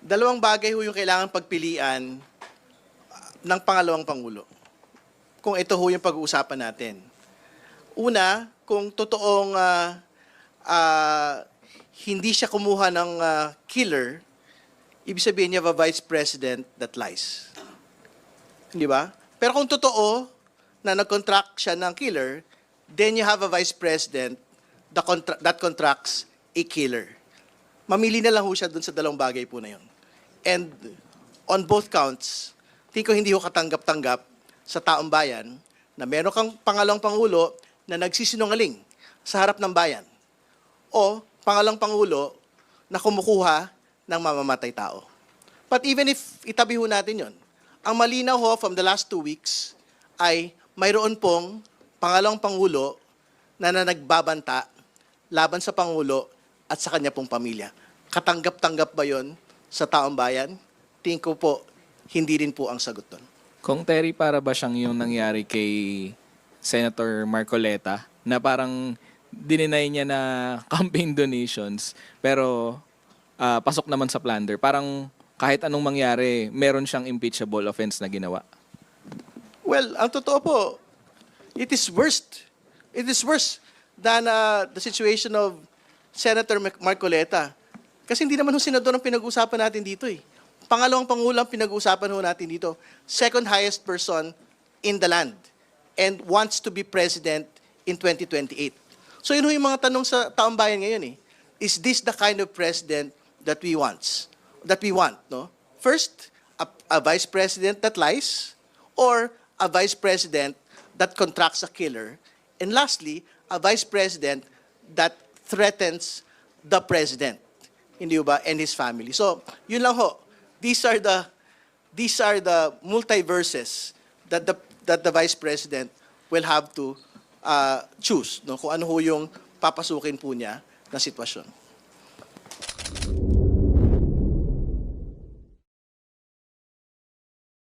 Dalawang bagay ho yung kailangan pagpilian ng pangalawang Pangulo. Kung ito ho yung pag-uusapan natin. Una, kung totoong hindi siya kumuha ng killer, ibig sabihin niya a vice president that lies. Di ba? Pero kung totoo na nag-contract siya ng killer, then you have a vice president that contracts a killer. Mamili na lang ho siya dun sa dalawang bagay po na yun. And on both counts, tingin ko hindi ho katanggap-tanggap sa taong bayan na meron kang pangalawang Pangulo na nagsisinungaling sa harap ng bayan o pangalawang Pangulo na kumukuha ng mamamatay tao. But even if itabi ho natin yon, ang malinaw ho from the last 2 weeks ay mayroon pong pangalawang Pangulo na nagbabanta laban sa Pangulo at sa kanya pong pamilya. Katanggap-tanggap ba yon sa taong bayan? Tingin ko po, hindi rin po ang sagot doon. Kung Terry, para ba siyang yung nangyari kay Senator Marcoleta na parang dininay niya na campaign donations pero pasok naman sa plunder. Parang kahit anong mangyari, meron siyang impeachable offense na ginawa. Well, ang totoo po, it is worse. It is worse than the situation of Senator Marcoleta. Kasi hindi naman ho senador ang pinag-uusapan natin dito eh. Pangalawang Pangulo ang pinag-uusapan ho natin dito. Second highest person in the land and wants to be president in 2028. So yun ho yung mga tanong sa taong bayan ngayon eh. Is this the kind of president that we want? No? First, a vice president that lies or a vice president that contracts a killer. And lastly, a vice president that threatens the president, hindi ba, and his family. So, yun lang ho. These are the multiverses that the vice president will have to choose, no, kung ano ho yung papasukin po niya na sitwasyon.